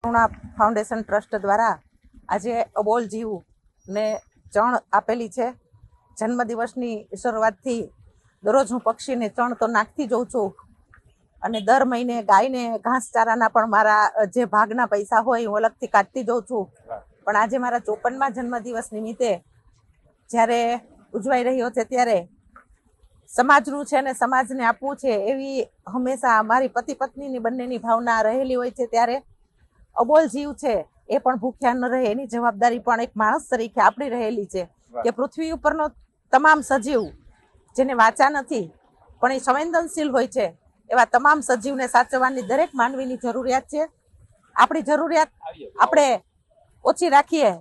કરુણા foundation trust દ્વારા આજે અબોલ જીવને ચણ આપેલી છે. જન્મદિવસની શરૂઆતથી દરરોજ હું પક્ષીને ચણ તો નાખતી જઉં છું અને દર મહિને ગાયને ઘાસચારાના પણ મારા જે ભાગના પૈસા હોય હું અલગથી કાઢતી જઉં છું. પણ આજે મારા 54મા જન્મદિવસ નિમિત્તે જ્યારે ઉજવાઈ રહ્યો છે ત્યારે સમાજનું છે અને સમાજને આપવું છે એવી હંમેશા મારી પતિ પત્નીની બંનેની ભાવના રહેલી હોય છે. ત્યારે અબોલ જીવ છે એ પણ ભૂખ્યા ન રહે એની જવાબદારી પણ એક માણસ તરીકે આપણી રહેલી છે કે પૃથ્વી ઉપરનો તમામ સજીવ જેને વાચા નથી પણ એ સંવેદનશીલ હોય છે એવા તમામ સજીવને સાચવવાની દરેક માનવીની જરૂરિયાત છે. આપણી જરૂરિયાત આપણે ઓછી રાખીએ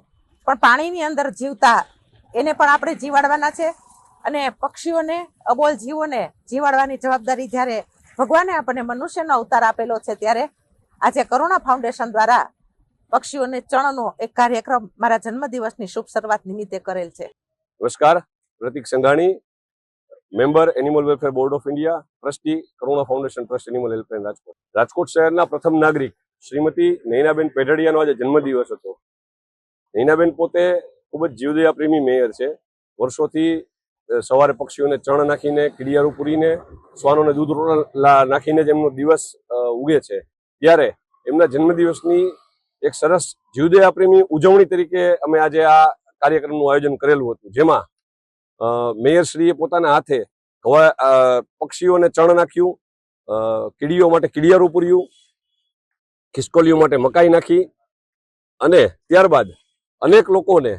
પણ પાણીની અંદર જીવતા એને પણ આપણે જીવાડવાના છે અને પક્ષીઓને અબોલ જીવોને જીવાડવાની જવાબદારી જ્યારે ભગવાને આપણને મનુષ્યનો અવતાર આપેલો છે ત્યારે આજે કરુણા ફાઉન્ડેશન દ્વારા પક્ષીઓને ચણનો એક કાર્યક્રમ મારા જન્મદિવસની શુભ શરૂઆત નિમિત્તે કરેલ છે. નમસ્કાર, Pratik Sanghani, member animal welfare board of India, trustee Karuna foundation trust animal helpline Rajkot. Rajkot શહેરના પ્રથમ નાગરિક શ્રીમતી નૈનાબેન પેઢડિયાનો આજે જન્મદિવસ હતો. નૈનાબેન પોતે ખૂબ જ જીવદયા પ્રેમી મેયર છે. વર્ષોથી સવારે પક્ષીઓને ચણ નાખીને, કીડિયારું પૂરીને, શ્વાનોને દૂધ રોટલા નાખીને જ એમનો દિવસ ઉગે છે. ત્યારે એમના જન્મદિવસની એક સરસ જીવદયા પ્રેમી ઉજવણી તરીકે અમે આજે આ કાર્યક્રમનું આયોજન કરેલું હતું, જેમાં મેયરશ્રીએ પોતાના હાથે પક્ષીઓને ચણ નાખ્યું, કીડીઓ માટે કીડિયારું પૂર્યું, ખિસકોલીઓ માટે મકાઈ નાખી અને ત્યારબાદ અનેક લોકોને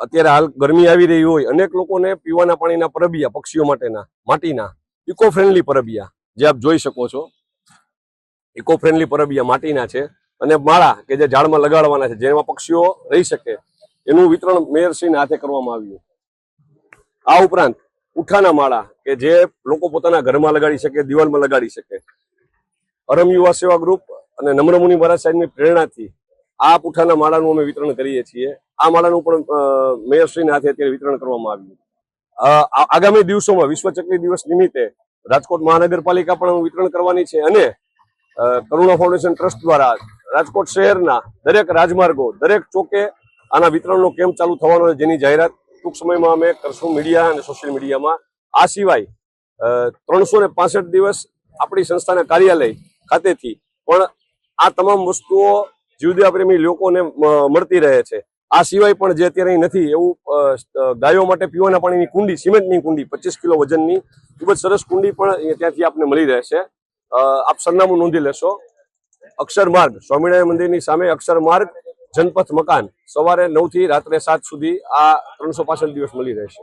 અત્યારે હાલ ગરમી આવી રહી હોય, અનેક લોકોને પીવાના પાણીના પરબિયા, પક્ષીઓ માટેના માટીના ઇકો ફ્રેન્ડલી પરબિયા જે આપ જોઈ શકો છો, ઇકો ફ્રેન્ડલી પરબિયા માટીના છે અને માળા કે જે ઝાડમાં લગાડવાના છે જેમાં પક્ષીઓ રહી શકે એનું વિતરણ મેયરશ્રીના હાથે કરવામાં આવ્યું. આ ઉપરાંત ઉઠાના માળા કે જે લોકો પોતાના ઘરમાં લગાડી શકે, દિવાલમાં લગાડી શકે. અરમ યુવા સેવા ગ્રુપ અને નમ્રમુનિ મહારાજ સાહેબની પ્રેરણાથી આ પુઠાના માળાનું અમે વિતરણ કરીએ છીએ. આ માળાનું પણ મેયરશ્રીના હાથે અત્યારે વિતરણ કરવામાં આવ્યું. આગામી દિવસોમાં વિશ્વ ચકલી દિવસ નિમિત્તે રાજકોટ મહાનગરપાલિકા પણ વિતરણ કરવાની છે અને કરુણા ફાઉન્ડેશન ટ્રસ્ટ દ્વારા રાજકોટ શહેરના દરેક રાજમાર્ગો, દરેક ચોકે આના વિતરણનો કેમ્પ ચાલુ થવાનો છે, જેની જાહેરાત ટૂંક સમયમાં અમે કરશું મીડિયા અને સોશિયલ મીડિયામાં. આ સિવાય 365 દિવસ આપણી સંસ્થાના કાર્યાલય ખાતેથી પણ આ તમામ વસ્તુઓ જીવદયા પ્રેમી લોકોને મળતી રહે છે. આ સિવાય પણ જે અત્યારે અહીં નથી એવું ગાયો માટે પીવાના પાણીની કુંડી, સિમેન્ટની કુંડી 25 કિલો વજનની ખૂબ જ સરસ કુંડી પણ ત્યાંથી આપને મળી રહેશે. આપ સરનામું નોંધી લેશો. અક્ષર માર્ગ, સ્વામિનારાયણ મંદિરની સામે અક્ષર માર્ગ, જનપથ મકાન, સવારે 9 થી રાત્રે 7 સુધી આ 365 દિવસ મળી રહેશે.